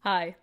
Hi.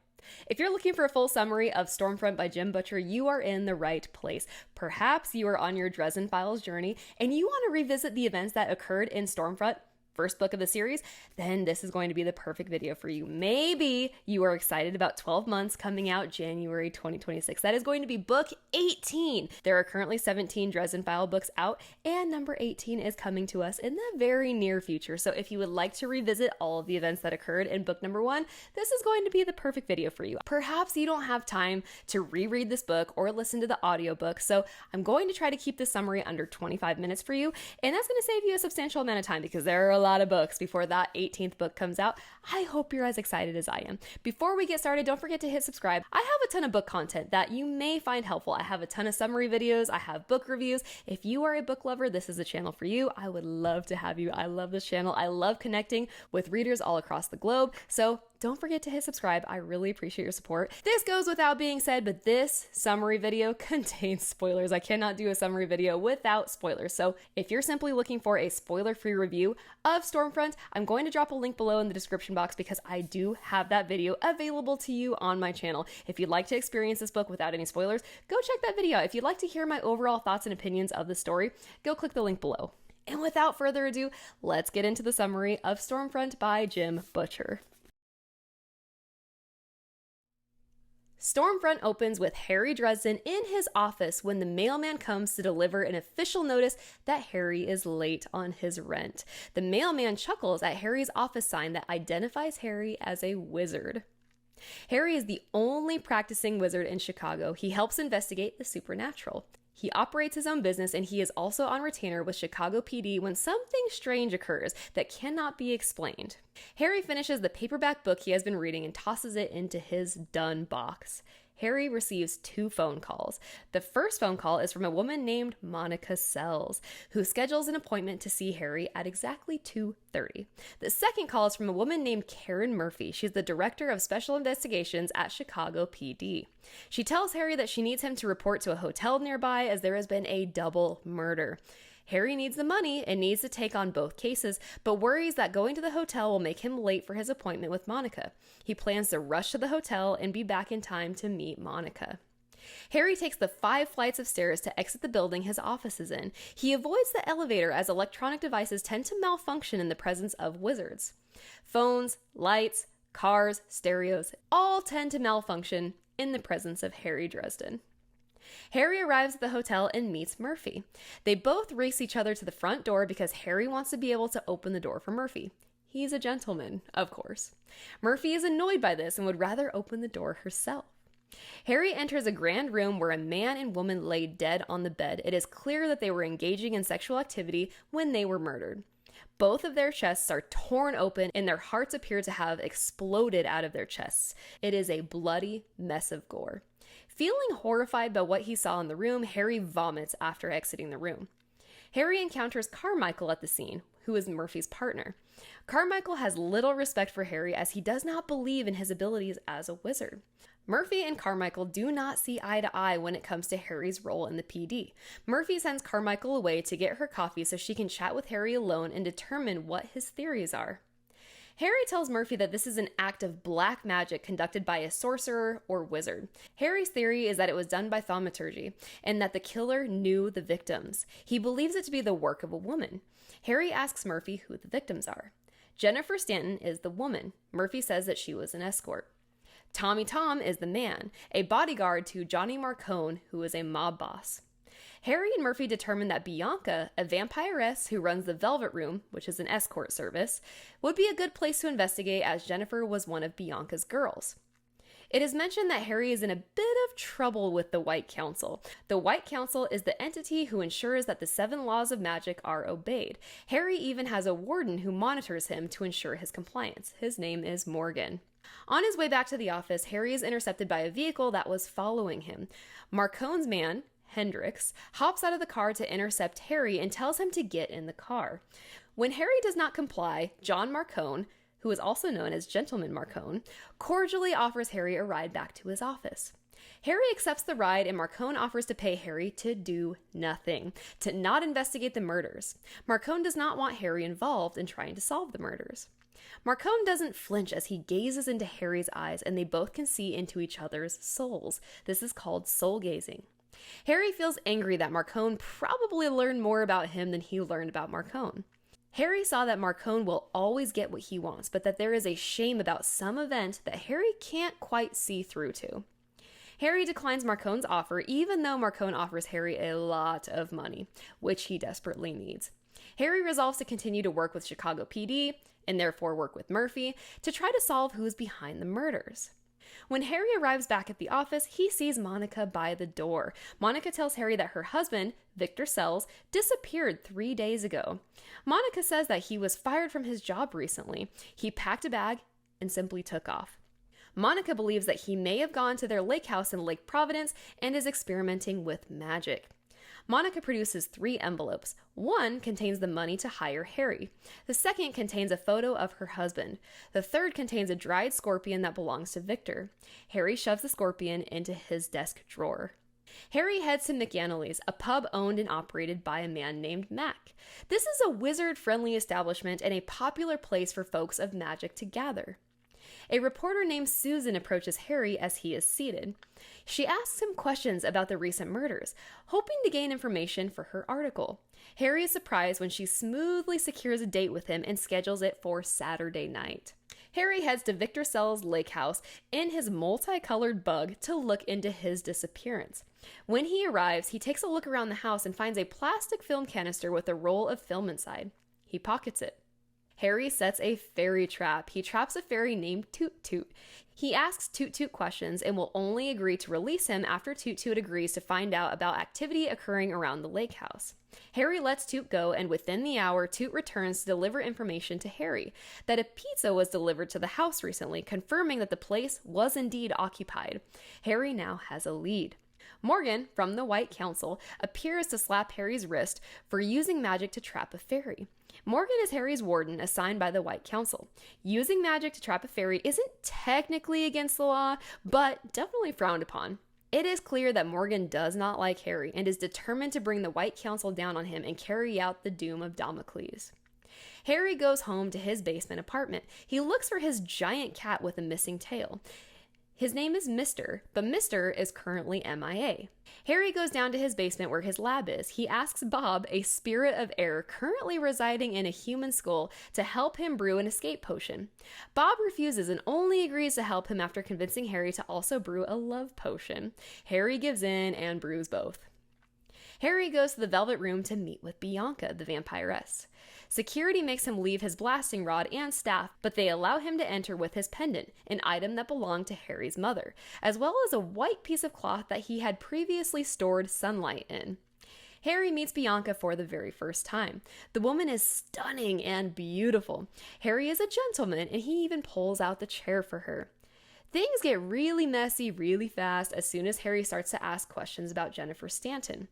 If you're looking for a full summary of Stormfront by Jim Butcher, you are in the right place. Perhaps you are on your Dresden Files journey and you want to revisit the events that occurred in Stormfront, first book of the series, then this is going to be the perfect video for you. Maybe you are excited about 12 Months coming out January 2026. That is going to be book 18. There are currently 17 Dresden File books out, and number 18 is coming to us in the very near future. So if you would like to revisit all of the events that occurred in book number 1, this is going to be the perfect video for you. Perhaps you don't have time to reread this book or listen to the audiobook, so I'm going to try to keep the summary under 25 minutes for you, and that's going to save you a substantial amount of time because there are a lot of books before that 18th book comes out. I hope you're as excited as I am. Before we get started, don't forget to hit subscribe. I have a ton of book content that you may find helpful. I have a ton of summary videos. I have book reviews. If you are a book lover, this is a channel for you. I would love to have you. I love this channel. I love connecting with readers all across the globe. So don't forget to hit subscribe. I really appreciate your support. This goes without being said, but this summary video contains spoilers. I cannot do a summary video without spoilers. So if you're simply looking for a spoiler-free review of Stormfront, I'm going to drop a link below in the description box because I do have that video available to you on my channel. If you'd like to experience this book without any spoilers, go check that video out. If you'd like to hear my overall thoughts and opinions of the story, go click the link below. And without further ado, let's get into the summary of Stormfront by Jim Butcher. Stormfront opens with Harry Dresden in his office when the mailman comes to deliver an official notice that Harry is late on his rent. The mailman chuckles at Harry's office sign that identifies Harry as a wizard. Harry is the only practicing wizard in Chicago. He helps investigate the supernatural. He operates his own business, and he is also on retainer with Chicago PD when something strange occurs that cannot be explained. Harry finishes the paperback book he has been reading and tosses it into his done box. Harry receives 2 phone calls. The first phone call is from a woman named Monica Sells, who schedules an appointment to see Harry at exactly 2:30. The second call is from a woman named Karen Murphy. She's the director of special investigations at Chicago PD. She tells Harry that she needs him to report to a hotel nearby as there has been a double murder. Harry needs the money and needs to take on both cases, but worries that going to the hotel will make him late for his appointment with Monica. He plans to rush to the hotel and be back in time to meet Monica. Harry takes the 5 flights of stairs to exit the building his office is in. He avoids the elevator as electronic devices tend to malfunction in the presence of wizards. Phones, lights, cars, stereos, all tend to malfunction in the presence of Harry Dresden. Harry arrives at the hotel and meets Murphy. They both race each other to the front door because Harry wants to be able to open the door for Murphy. He's a gentleman, of course. Murphy is annoyed by this and would rather open the door herself. Harry enters a grand room where a man and woman lay dead on the bed. It is clear that they were engaging in sexual activity when they were murdered. Both of their chests are torn open and their hearts appear to have exploded out of their chests. It is a bloody mess of gore. Feeling horrified by what he saw in the room, Harry vomits after exiting the room. Harry encounters Carmichael at the scene, who is Murphy's partner. Carmichael has little respect for Harry as he does not believe in his abilities as a wizard. Murphy and Carmichael do not see eye to eye when it comes to Harry's role in the PD. Murphy sends Carmichael away to get her coffee so she can chat with Harry alone and determine what his theories are. Harry tells Murphy that this is an act of black magic conducted by a sorcerer or wizard. Harry's theory is that it was done by thaumaturgy, and that the killer knew the victims. He believes it to be the work of a woman. Harry asks Murphy who the victims are. Jennifer Stanton is the woman. Murphy says that she was an escort. Tommy Tom is the man, a bodyguard to Johnny Marcone, who is a mob boss. Harry and Murphy determine that Bianca, a vampiress who runs the Velvet Room, which is an escort service, would be a good place to investigate as Jennifer was one of Bianca's girls. It is mentioned that Harry is in a bit of trouble with the White Council. The White Council is the entity who ensures that the 7 laws of magic are obeyed. Harry even has a warden who monitors him to ensure his compliance. His name is Morgan. On his way back to the office, Harry is intercepted by a vehicle that was following him. Marcone's man, Hendrix, hops out of the car to intercept Harry and tells him to get in the car. When Harry does not comply, John Marcone, who is also known as Gentleman Marcone, cordially offers Harry a ride back to his office. Harry accepts the ride and Marcone offers to pay Harry to do nothing, to not investigate the murders. Marcone does not want Harry involved in trying to solve the murders. Marcone doesn't flinch as he gazes into Harry's eyes, and they both can see into each other's souls. This is called soul gazing. Harry feels angry that Marcone probably learned more about him than he learned about Marcone. Harry saw that Marcone will always get what he wants, but that there is a shame about some event that Harry can't quite see through to. Harry declines Marcone's offer, even though Marcone offers Harry a lot of money, which he desperately needs. Harry resolves to continue to work with Chicago PD, and therefore work with Murphy, to try to solve who is behind the murders. When Harry arrives back at the office, he sees Monica by the door. Monica tells Harry that her husband, Victor Sells, disappeared 3 days ago. Monica says that he was fired from his job recently. He packed a bag and simply took off. Monica believes that he may have gone to their lake house in Lake Providence and is experimenting with magic. Monica produces 3 envelopes. One contains the money to hire Harry. The second contains a photo of her husband. The third contains a dried scorpion that belongs to Victor. Harry shoves the scorpion into his desk drawer. Harry heads to McAnally's, a pub owned and operated by a man named Mac. This is a wizard-friendly establishment and a popular place for folks of magic to gather. A reporter named Susan approaches Harry as he is seated. She asks him questions about the recent murders, hoping to gain information for her article. Harry is surprised when she smoothly secures a date with him and schedules it for Saturday night. Harry heads to Victor Sells' lake house in his multicolored bug to look into his disappearance. When he arrives, he takes a look around the house and finds a plastic film canister with a roll of film inside. He pockets it. Harry sets a fairy trap. He traps a fairy named Toot Toot. He asks Toot Toot questions and will only agree to release him after Toot Toot agrees to find out about activity occurring around the lake house. Harry lets Toot go, and within the hour, Toot returns to deliver information to Harry that a pizza was delivered to the house recently, confirming that the place was indeed occupied. Harry now has a lead. Morgan, from the White Council, appears to slap Harry's wrist for using magic to trap a fairy. Morgan is Harry's warden assigned by the White Council. Using magic to trap a fairy isn't technically against the law, but definitely frowned upon. It is clear that Morgan does not like Harry and is determined to bring the White Council down on him and carry out the doom of Damocles. Harry goes home to his basement apartment. He looks for his giant cat with a missing tail. His name is Mr., but Mr. is currently MIA. Harry goes down to his basement where his lab is. He asks Bob, a spirit of air currently residing in a human skull, to help him brew an escape potion. Bob refuses and only agrees to help him after convincing Harry to also brew a love potion. Harry gives in and brews both. Harry goes to the Velvet Room to meet with Bianca, the vampiress. Security makes him leave his blasting rod and staff, but they allow him to enter with his pendant, an item that belonged to Harry's mother, as well as a white piece of cloth that he had previously stored sunlight in. Harry meets Bianca for the very first time. The woman is stunning and beautiful. Harry is a gentleman, and he even pulls out the chair for her. Things get really messy really fast as soon as Harry starts to ask questions about Jennifer Stanton.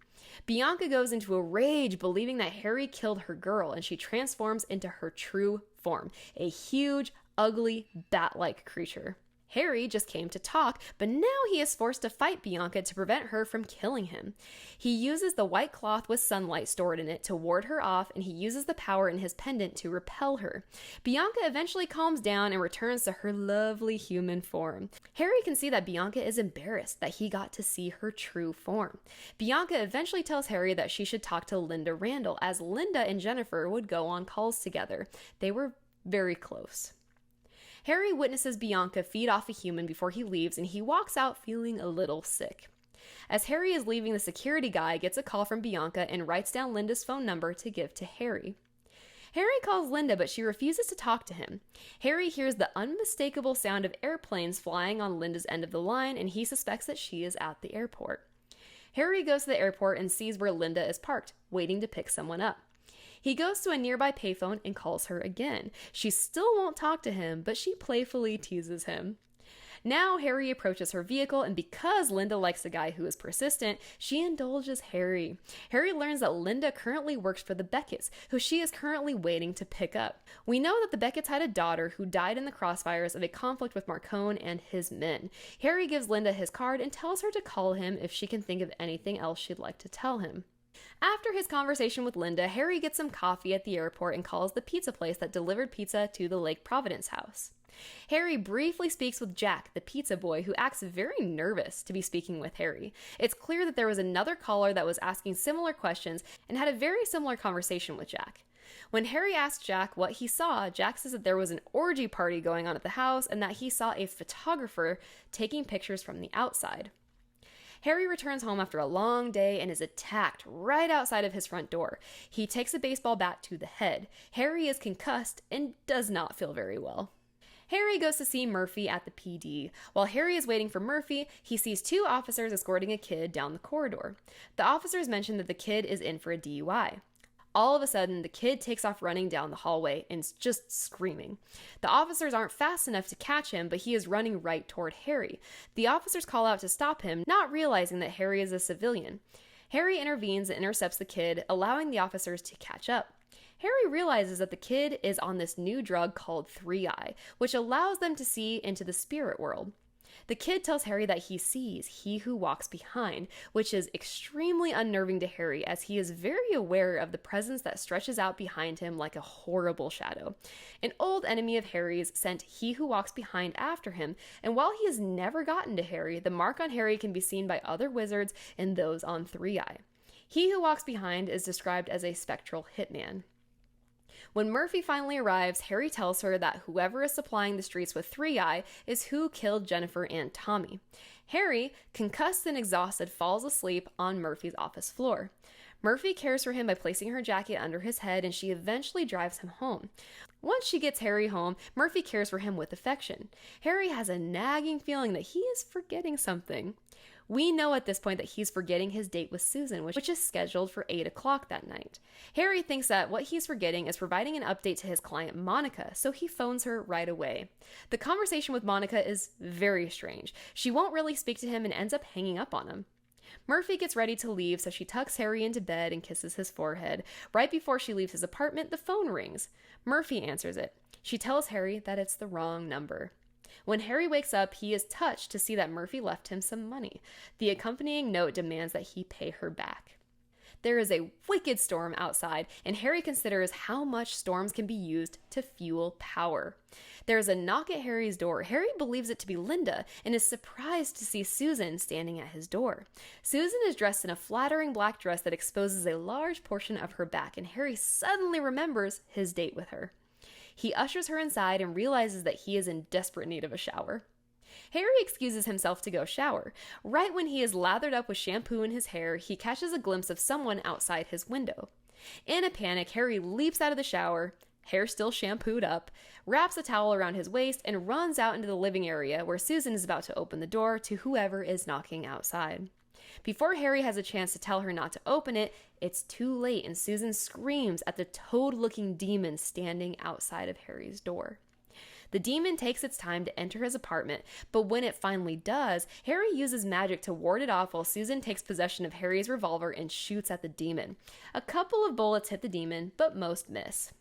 Bianca goes into a rage believing that Harry killed her girl, and she transforms into her true form, a huge, ugly, bat-like creature. Harry just came to talk, but now he is forced to fight Bianca to prevent her from killing him. He uses the white cloth with sunlight stored in it to ward her off, and he uses the power in his pendant to repel her. Bianca eventually calms down and returns to her lovely human form. Harry can see that Bianca is embarrassed that he got to see her true form. Bianca eventually tells Harry that she should talk to Linda Randall, as Linda and Jennifer would go on calls together. They were very close. Harry witnesses Bianca feed off a human before he leaves, and he walks out feeling a little sick. As Harry is leaving, the security guy gets a call from Bianca and writes down Linda's phone number to give to Harry. Harry calls Linda, but she refuses to talk to him. Harry hears the unmistakable sound of airplanes flying on Linda's end of the line, and he suspects that she is at the airport. Harry goes to the airport and sees where Linda is parked, waiting to pick someone up. He goes to a nearby payphone and calls her again. She still won't talk to him, but she playfully teases him. Now Harry approaches her vehicle, and because Linda likes a guy who is persistent, she indulges Harry. Harry learns that Linda currently works for the Becketts, who she is currently waiting to pick up. We know that the Becketts had a daughter who died in the crossfires of a conflict with Marcone and his men. Harry gives Linda his card and tells her to call him if she can think of anything else she'd like to tell him. After his conversation with Linda, Harry gets some coffee at the airport and calls the pizza place that delivered pizza to the Lake Providence house. Harry briefly speaks with Jack, the pizza boy, who acts very nervous to be speaking with Harry. It's clear that there was another caller that was asking similar questions and had a very similar conversation with Jack. When Harry asks Jack what he saw, Jack says that there was an orgy party going on at the house and that he saw a photographer taking pictures from the outside. Harry returns home after a long day and is attacked right outside of his front door. He takes a baseball bat to the head. Harry is concussed and does not feel very well. Harry goes to see Murphy at the PD. While Harry is waiting for Murphy, he sees two officers escorting a kid down the corridor. The officers mention that the kid is in for a DUI. All of a sudden, the kid takes off running down the hallway and is just screaming. The officers aren't fast enough to catch him, but he is running right toward Harry. The officers call out to stop him, not realizing that Harry is a civilian. Harry intervenes and intercepts the kid, allowing the officers to catch up. Harry realizes that the kid is on this new drug called 3-Eye, which allows them to see into the spirit world. The kid tells Harry that he sees he who walks behind, which is extremely unnerving to Harry as he is very aware of the presence that stretches out behind him like a horrible shadow. An old enemy of Harry's sent he who walks behind after him, and while he has never gotten to Harry, the mark on Harry can be seen by other wizards and those on 3-Eye. He who walks behind is described as a spectral hitman. When Murphy finally arrives, Harry tells her that whoever is supplying the streets with 3-Eye is who killed Jennifer and Tommy. Harry, concussed and exhausted, falls asleep on Murphy's office floor. Murphy cares for him by placing her jacket under his head, and she eventually drives him home. Once she gets Harry home, Murphy cares for him with affection. Harry has a nagging feeling that he is forgetting something. We know at this point that he's forgetting his date with Susan, which is scheduled for 8 o'clock that night. Harry thinks that what he's forgetting is providing an update to his client Monica, so he phones her right away. The conversation with Monica is very strange. She won't really speak to him and ends up hanging up on him. Murphy gets ready to leave, so she tucks Harry into bed and kisses his forehead. Right before she leaves his apartment, the phone rings. Murphy answers it. She tells Harry that it's the wrong number. When Harry wakes up, he is touched to see that Murphy left him some money. The accompanying note demands that he pay her back. There is a wicked storm outside, and Harry considers how much storms can be used to fuel power. There is a knock at Harry's door. Harry believes it to be Linda and is surprised to see Susan standing at his door. Susan is dressed in a flattering black dress that exposes a large portion of her back, and Harry suddenly remembers his date with her. He ushers her inside and realizes that he is in desperate need of a shower. Harry excuses himself to go shower. Right when he is lathered up with shampoo in his hair, he catches a glimpse of someone outside his window. In a panic, Harry leaps out of the shower, hair still shampooed up, wraps a towel around his waist, and runs out into the living area where Susan is about to open the door to whoever is knocking outside. Before Harry has a chance to tell her not to open it, it's too late and Susan screams at the toad-looking demon standing outside of Harry's door. The demon takes its time to enter his apartment, but when it finally does, Harry uses magic to ward it off while Susan takes possession of Harry's revolver and shoots at the demon. A couple of bullets hit the demon, but most miss.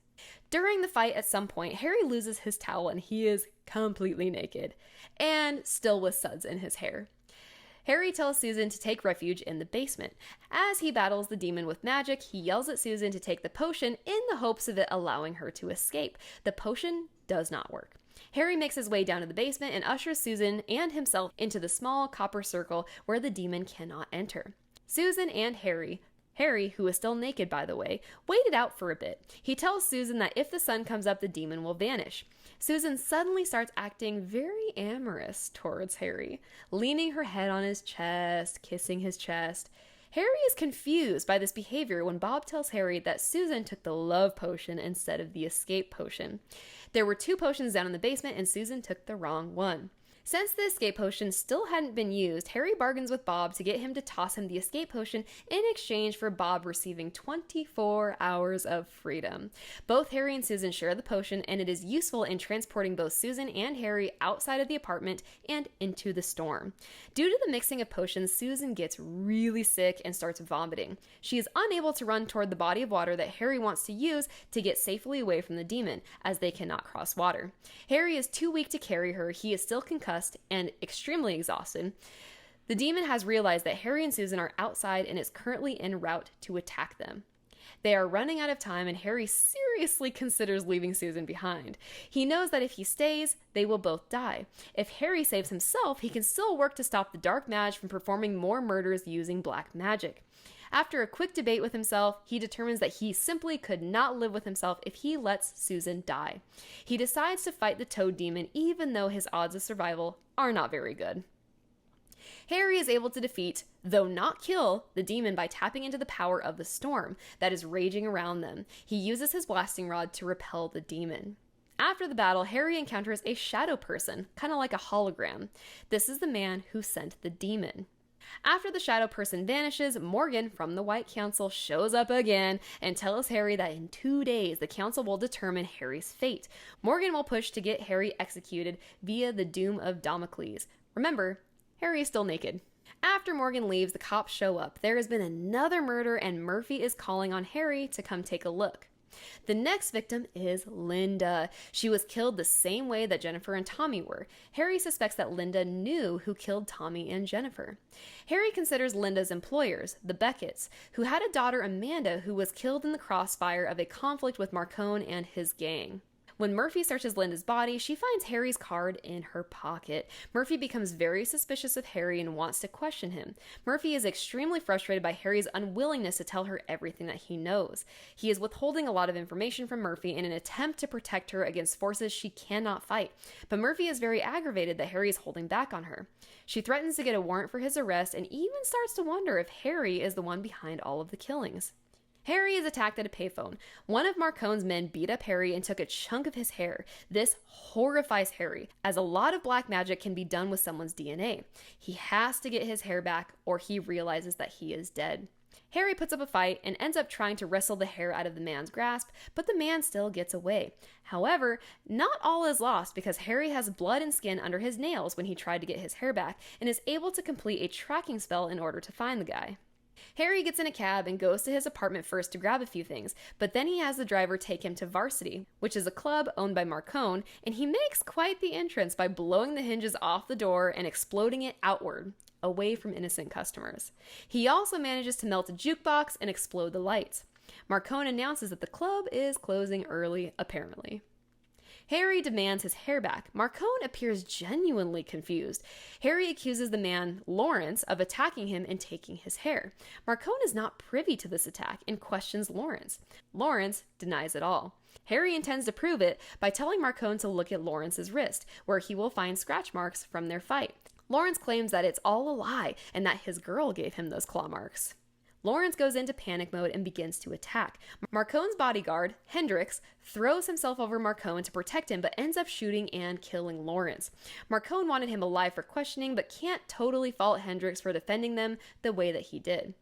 During the fight at some point, Harry loses his towel and he is completely naked, and still with suds in his hair. Harry tells Susan to take refuge in the basement. As he battles the demon with magic, he yells at Susan to take the potion in the hopes of it allowing her to escape. The potion does not work. Harry makes his way down to the basement and ushers Susan and himself into the small copper circle where the demon cannot enter. Susan and Harry, who is still naked by the way, waited out for a bit. He tells Susan that if the sun comes up, the demon will vanish. Susan suddenly starts acting very amorous towards Harry, leaning her head on his chest, kissing his chest. Harry is confused by this behavior when Bob tells Harry that Susan took the love potion instead of the escape potion. There were 2 potions down in the basement and Susan took the wrong one. Since the escape potion still hadn't been used, Harry bargains with Bob to get him to toss him the escape potion in exchange for Bob receiving 24 hours of freedom. Both Harry and Susan share the potion, and it is useful in transporting both Susan and Harry outside of the apartment and into the storm. Due to the mixing of potions, Susan gets really sick and starts vomiting. She is unable to run toward the body of water that Harry wants to use to get safely away from the demon, as they cannot cross water. Harry is too weak to carry her. He is still concussed and extremely exhausted. The demon has realized that Harry and Susan are outside and is currently en route to attack them. They are running out of time, and Harry seriously considers leaving Susan behind. He knows that if he stays, they will both die. If Harry saves himself, he can still work to stop the Dark Mage from performing more murders using black magic. After a quick debate with himself, he determines that he simply could not live with himself if he lets Susan die. He decides to fight the Toad Demon even though his odds of survival are not very good. Harry is able to defeat, though not kill, the demon by tapping into the power of the storm that is raging around them. He uses his blasting rod to repel the demon. After the battle, Harry encounters a shadow person, kind of like a hologram. This is the man who sent the demon. After the shadow person vanishes, Morgan from the White Council shows up again and tells Harry that in 2 days the council will determine Harry's fate. Morgan will push to get Harry executed via the Doom of Damocles. Remember, Harry is still naked. After Morgan leaves, the cops show up. There has been another murder and Murphy is calling on Harry to come take a look. The next victim is Linda. She was killed the same way that Jennifer and Tommy were. Harry suspects that Linda knew who killed Tommy and Jennifer. Harry considers Linda's employers, the Becketts, who had a daughter, Amanda, who was killed in the crossfire of a conflict with Marcone and his gang. When Murphy searches Linda's body, she finds Harry's card in her pocket. Murphy becomes very suspicious of Harry and wants to question him. Murphy is extremely frustrated by Harry's unwillingness to tell her everything that he knows. He is withholding a lot of information from Murphy in an attempt to protect her against forces she cannot fight. But Murphy is very aggravated that Harry is holding back on her. She threatens to get a warrant for his arrest and even starts to wonder if Harry is the one behind all of the killings. Harry is attacked at a payphone. One of Marcone's men beat up Harry and took a chunk of his hair. This horrifies Harry, as a lot of black magic can be done with someone's DNA. He has to get his hair back, or he realizes that he is dead. Harry puts up a fight and ends up trying to wrestle the hair out of the man's grasp, but the man still gets away. However, not all is lost because Harry has blood and skin under his nails when he tried to get his hair back and is able to complete a tracking spell in order to find the guy. Harry gets in a cab and goes to his apartment first to grab a few things, but then he has the driver take him to Varsity, which is a club owned by Marcone, and he makes quite the entrance by blowing the hinges off the door and exploding it outward, away from innocent customers. He also manages to melt a jukebox and explode the lights. Marcone announces that the club is closing early, apparently. Harry demands his hair back. Marcone appears genuinely confused. Harry accuses the man, Lawrence, of attacking him and taking his hair. Marcone is not privy to this attack and questions Lawrence. Lawrence denies it all. Harry intends to prove it by telling Marcone to look at Lawrence's wrist, where he will find scratch marks from their fight. Lawrence claims that it's all a lie and that his girl gave him those claw marks. Lawrence goes into panic mode and begins to attack. Marcone's bodyguard, Hendricks, throws himself over Marcone to protect him but ends up shooting and killing Lawrence. Marcone wanted him alive for questioning but can't totally fault Hendricks for defending them the way that he did.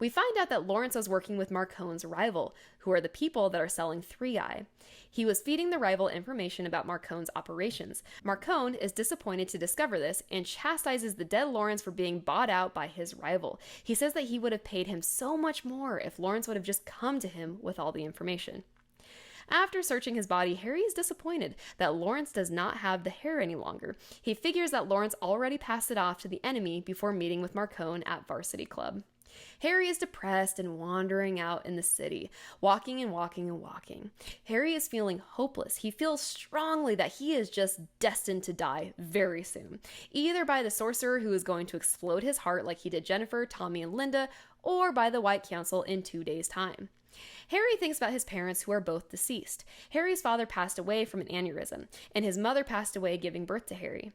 We find out that Lawrence was working with Marcone's rival, who are the people that are selling 3-Eye. He was feeding the rival information about Marcone's operations. Marcone is disappointed to discover this and chastises the dead Lawrence for being bought out by his rival. He says that he would have paid him so much more if Lawrence would have just come to him with all the information. After searching his body, Harry is disappointed that Lawrence does not have the hair any longer. He figures that Lawrence already passed it off to the enemy before meeting with Marcone at Varsity Club. Harry is depressed and wandering out in the city, walking and walking and walking. Harry is feeling hopeless. He feels strongly that he is just destined to die very soon, either by the sorcerer who is going to explode his heart like he did Jennifer, Tommy, and Linda, or by the White Council in 2 days' time. Harry thinks about his parents who are both deceased. Harry's father passed away from an aneurysm, and his mother passed away giving birth to Harry.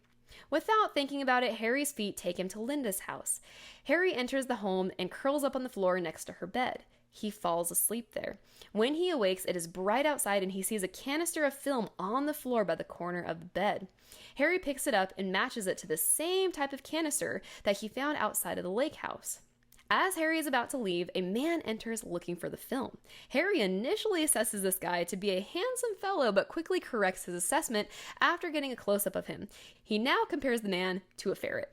Without thinking about it, Harry's feet take him to Linda's house. Harry enters the home and curls up on the floor next to her bed. He falls asleep there. When he awakes, it is bright outside and he sees a canister of film on the floor by the corner of the bed. Harry picks it up and matches it to the same type of canister that he found outside of the lake house. As Harry is about to leave, a man enters looking for the film. Harry initially assesses this guy to be a handsome fellow, but quickly corrects his assessment after getting a close-up of him. He now compares the man to a ferret.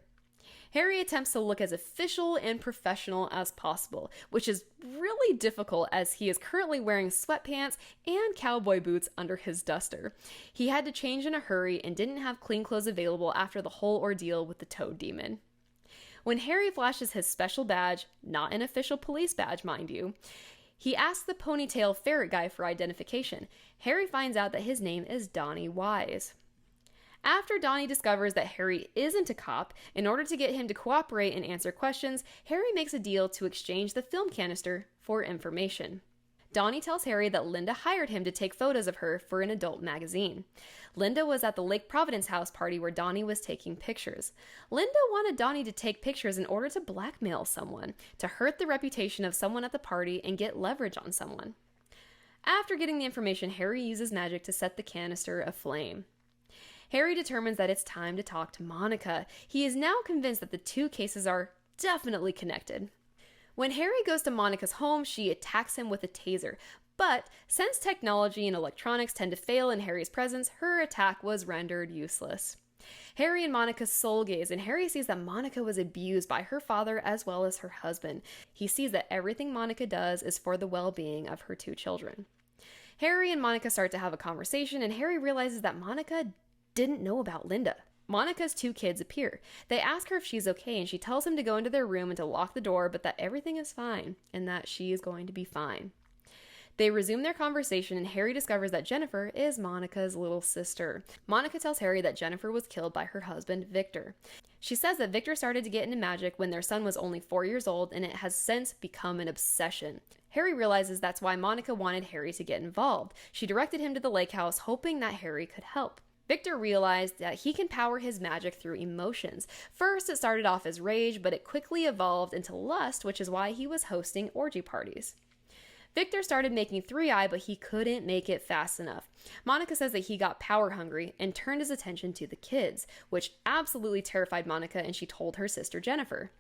Harry attempts to look as official and professional as possible, which is really difficult as he is currently wearing sweatpants and cowboy boots under his duster. He had to change in a hurry and didn't have clean clothes available after the whole ordeal with the Toad Demon. When Harry flashes his special badge, not an official police badge, mind you, he asks the ponytail ferret guy for identification. Harry finds out that his name is Donnie Wise. After Donnie discovers that Harry isn't a cop, in order to get him to cooperate and answer questions, Harry makes a deal to exchange the film canister for information. Donnie tells Harry that Linda hired him to take photos of her for an adult magazine. Linda was at the Lake Providence house party where Donnie was taking pictures. Linda wanted Donnie to take pictures in order to blackmail someone, to hurt the reputation of someone at the party and get leverage on someone. After getting the information, Harry uses magic to set the canister aflame. Harry determines that it's time to talk to Monica. He is now convinced that the two cases are definitely connected. When Harry goes to Monica's home, she attacks him with a taser. But since technology and electronics tend to fail in Harry's presence, her attack was rendered useless. Harry and Monica soul gaze, and Harry sees that Monica was abused by her father as well as her husband. He sees that everything Monica does is for the well-being of her two children. Harry and Monica start to have a conversation, and Harry realizes that Monica didn't know about Linda. Monica's two kids appear. They ask her if she's okay, and she tells him to go into their room and to lock the door, but that everything is fine, and that she is going to be fine. They resume their conversation, and Harry discovers that Jennifer is Monica's little sister. Monica tells Harry that Jennifer was killed by her husband, Victor. She says that Victor started to get into magic when their son was only 4 years old, and it has since become an obsession. Harry realizes that's why Monica wanted Harry to get involved. She directed him to the lake house, hoping that Harry could help. Victor realized that he can power his magic through emotions. First, it started off as rage, but it quickly evolved into lust, which is why he was hosting orgy parties. Victor started making 3-eye, but he couldn't make it fast enough. Monica says that he got power hungry and turned his attention to the kids, which absolutely terrified Monica, and she told her sister Jennifer.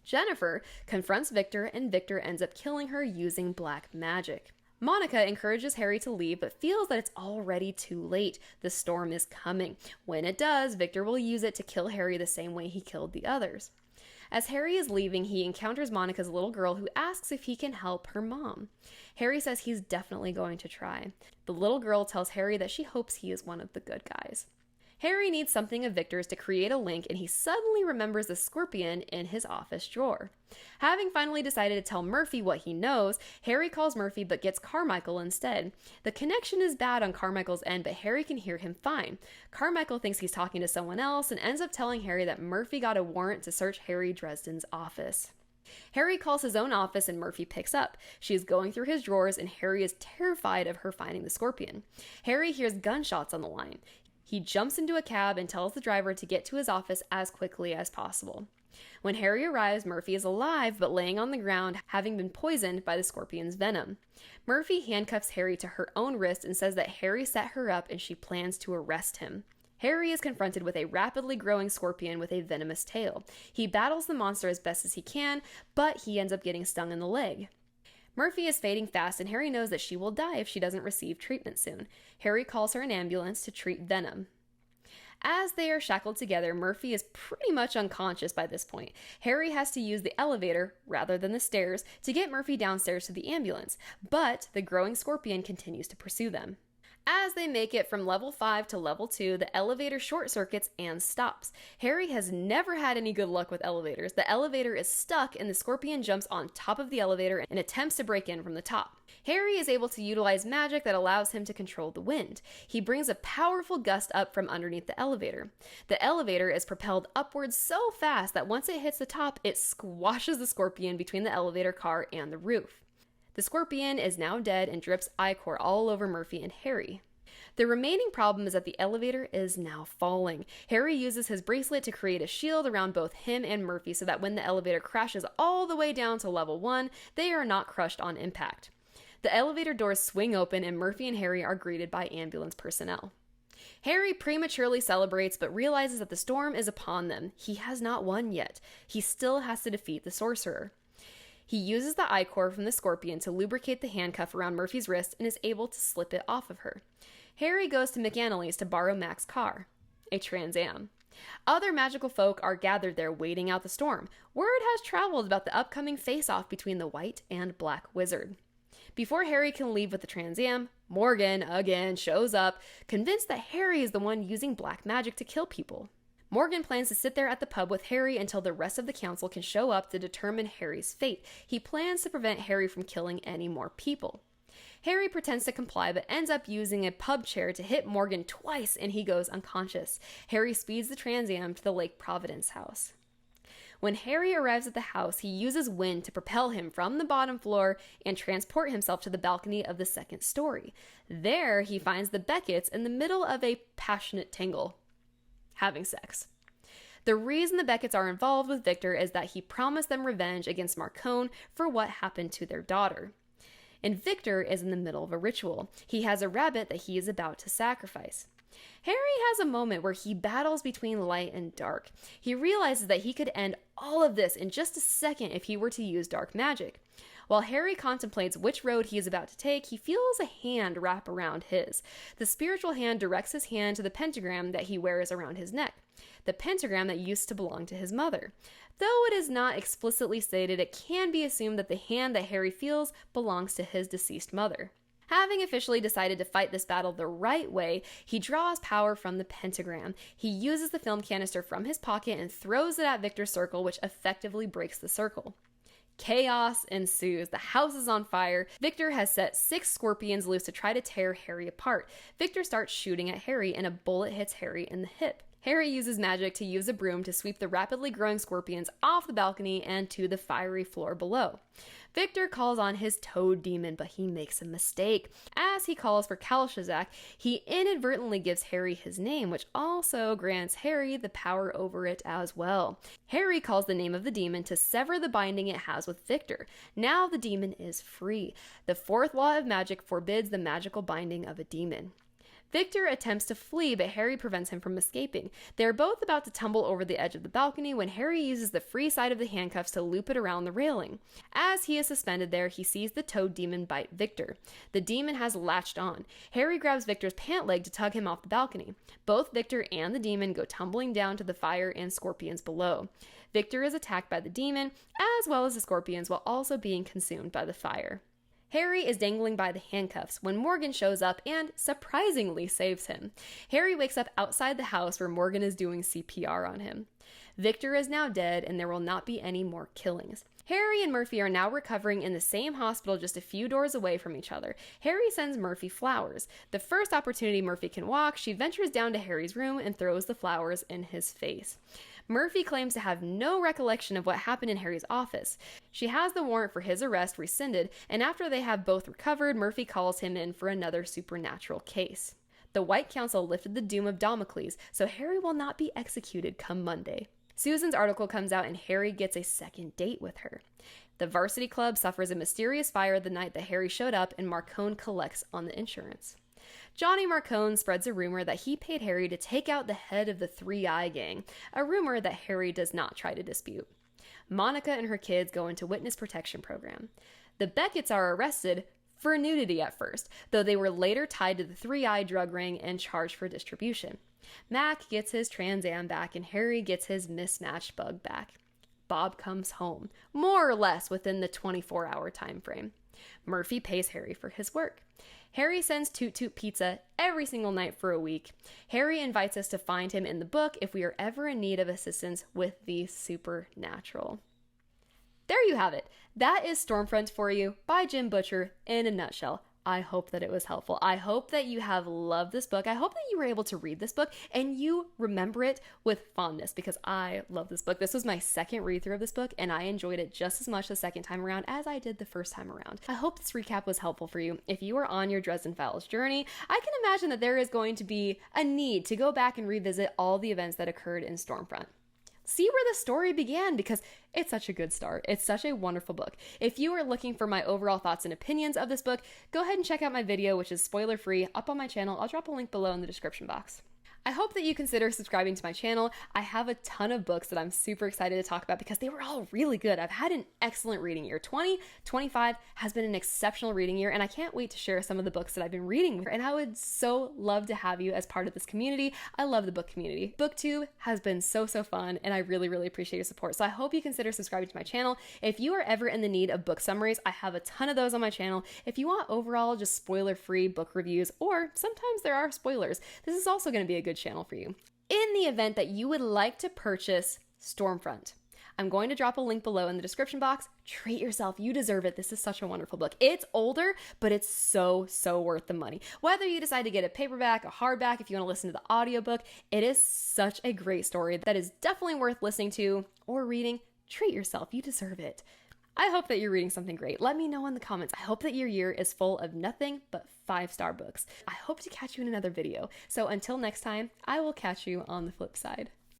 Jennifer confronts Victor, and Victor ends up killing her using black magic. Monica encourages Harry to leave, but feels that it's already too late. The storm is coming. When it does, Victor will use it to kill Harry the same way he killed the others. As Harry is leaving, he encounters Monica's little girl, who asks if he can help her mom. Harry says he's definitely going to try. The little girl tells Harry that she hopes he is one of the good guys. Harry needs something of Victor's to create a link, and he suddenly remembers the scorpion in his office drawer. Having finally decided to tell Murphy what he knows, Harry calls Murphy but gets Carmichael instead. The connection is bad on Carmichael's end, but Harry can hear him fine. Carmichael thinks he's talking to someone else and ends up telling Harry that Murphy got a warrant to search Harry Dresden's office. Harry calls his own office, and Murphy picks up. She is going through his drawers, and Harry is terrified of her finding the scorpion. Harry hears gunshots on the line. He jumps into a cab and tells the driver to get to his office as quickly as possible. When Harry arrives, Murphy is alive but laying on the ground, having been poisoned by the scorpion's venom. Murphy handcuffs Harry to her own wrist and says that Harry set her up and she plans to arrest him. Harry is confronted with a rapidly growing scorpion with a venomous tail. He battles the monster as best as he can, but he ends up getting stung in the leg. Murphy is fading fast, and Harry knows that she will die if she doesn't receive treatment soon. Harry calls her an ambulance to treat venom. As they are shackled together, Murphy is pretty much unconscious by this point. Harry has to use the elevator, rather than the stairs, to get Murphy downstairs to the ambulance, but the growing scorpion continues to pursue them. As they make it from level 5 to level 2, the elevator short circuits and stops. Harry has never had any good luck with elevators. The elevator is stuck, and the scorpion jumps on top of the elevator and attempts to break in from the top. Harry is able to utilize magic that allows him to control the wind. He brings a powerful gust up from underneath the elevator. The elevator is propelled upwards so fast that once it hits the top, it squashes the scorpion between the elevator car and the roof. The scorpion is now dead and drips ichor all over Murphy and Harry. The remaining problem is that the elevator is now falling. Harry uses his bracelet to create a shield around both him and Murphy so that when the elevator crashes all the way down to level 1, they are not crushed on impact. The elevator doors swing open, and Murphy and Harry are greeted by ambulance personnel. Harry prematurely celebrates but realizes that the storm is upon them. He has not won yet. He still has to defeat the sorcerer. He uses the ichor from the scorpion to lubricate the handcuff around Murphy's wrist and is able to slip it off of her. Harry goes to McAnally's to borrow Mac's car, a Trans Am. Other magical folk are gathered there waiting out the storm. Word has traveled about the upcoming face-off between the White and Black Wizard. Before Harry can leave with the Trans Am, Morgan again shows up, convinced that Harry is the one using black magic to kill people. Morgan plans to sit there at the pub with Harry until the rest of the council can show up to determine Harry's fate. He plans to prevent Harry from killing any more people. Harry pretends to comply but ends up using a pub chair to hit Morgan twice and he goes unconscious. Harry speeds the Trans Am to the Lake Providence house. When Harry arrives at the house, he uses wind to propel him from the bottom floor and transport himself to the balcony of the second story. There, he finds the Becketts in the middle of a passionate tangle, having sex. The reason the Becketts are involved with Victor is that he promised them revenge against Marcone for what happened to their daughter. And Victor is in the middle of a ritual. He has a rabbit that he is about to sacrifice. Harry has a moment where he battles between light and dark. He realizes that he could end all of this in just a second if he were to use dark magic. While Harry contemplates which road he is about to take, he feels a hand wrap around his. The spiritual hand directs his hand to the pentagram that he wears around his neck, the pentagram that used to belong to his mother. Though it is not explicitly stated, it can be assumed that the hand that Harry feels belongs to his deceased mother. Having officially decided to fight this battle the right way, he draws power from the pentagram. He uses the film canister from his pocket and throws it at Victor's circle, which effectively breaks the circle. Chaos ensues. The house is on fire. Victor has set 6 scorpions loose to try to tear Harry apart. Victor starts shooting at Harry, and a bullet hits Harry in the hip. Harry uses magic to use a broom to sweep the rapidly growing scorpions off the balcony and to the fiery floor below. Victor calls on his toad demon, but he makes a mistake. As he calls for Kalshazak, he inadvertently gives Harry his name, which also grants Harry the power over it as well. Harry calls the name of the demon to sever the binding it has with Victor. Now the demon is free. The 4th law of magic forbids the magical binding of a demon. Victor attempts to flee, but Harry prevents him from escaping. They are both about to tumble over the edge of the balcony when Harry uses the free side of the handcuffs to loop it around the railing. As he is suspended there, he sees the toad demon bite Victor. The demon has latched on. Harry grabs Victor's pant leg to tug him off the balcony. Both Victor and the demon go tumbling down to the fire and scorpions below. Victor is attacked by the demon, as well as the scorpions, while also being consumed by the fire. Harry is dangling by the handcuffs when Morgan shows up and surprisingly saves him. Harry wakes up outside the house where Morgan is doing CPR on him. Victor is now dead and there will not be any more killings. Harry and Murphy are now recovering in the same hospital just a few doors away from each other. Harry sends Murphy flowers. The first opportunity Murphy can walk, she ventures down to Harry's room and throws the flowers in his face. Murphy claims to have no recollection of what happened in Harry's office. She has the warrant for his arrest rescinded, and after they have both recovered, Murphy calls him in for another supernatural case. The White Council lifted the doom of Damocles, so Harry will not be executed come Monday. Susan's article comes out and Harry gets a second date with her. The varsity club suffers a mysterious fire the night that Harry showed up and Marcone collects on the insurance. Johnny Marcone spreads a rumor that he paid Harry to take out the head of the 3-Eye Gang, a rumor that Harry does not try to dispute. Monica and her kids go into witness protection program. The Becketts are arrested for nudity at first, though they were later tied to the 3-Eye drug ring and charged for distribution. Mac gets his Trans Am back and Harry gets his mismatched bug back. Bob comes home, more or less within the 24-hour time frame. Murphy pays Harry for his work. Harry sends Toot Toot pizza every single night for a week. Harry invites us to find him in the book if we are ever in need of assistance with the supernatural. There you have it. That is Stormfront for you by Jim Butcher in a nutshell. I hope that it was helpful. I hope that you have loved this book. I hope that you were able to read this book and you remember it with fondness because I love this book. This was my second read through of this book and I enjoyed it just as much the second time around as I did the first time around. I hope this recap was helpful for you. If you are on your Dresden Files journey, I can imagine that there is going to be a need to go back and revisit all the events that occurred in Stormfront. See where the story began because it's such a good start. It's such a wonderful book. If you are looking for my overall thoughts and opinions of this book, go ahead and check out my video, which is spoiler-free, up on my channel. I'll drop a link below in the description box. I hope that you consider subscribing to my channel. I have a ton of books that I'm super excited to talk about because they were all really good. I've had an excellent reading year. 2025 has been an exceptional reading year, and I can't wait to share some of the books that I've been reading. And I would so love to have you as part of this community. I love the book community. BookTube has been so fun, and I really appreciate your support. So I hope you consider subscribing to my channel. If you are ever in the need of book summaries, I have a ton of those on my channel. If you want overall just spoiler-free book reviews, or sometimes there are spoilers, this is also going to be a good channel for you. In the event that you would like to purchase Stormfront, I'm going to drop a link below in the description box. Treat yourself. You deserve it. This is such a wonderful book. It's older, but it's so worth the money. Whether you decide to get a paperback, a hardback, if you want to listen to the audiobook, it is such a great story that is definitely worth listening to or reading. Treat yourself. You deserve it. I hope that you're reading something great. Let me know in the comments. I hope that your year is full of nothing but 5-star books. I hope to catch you in another video. So until next time, I will catch you on the flip side.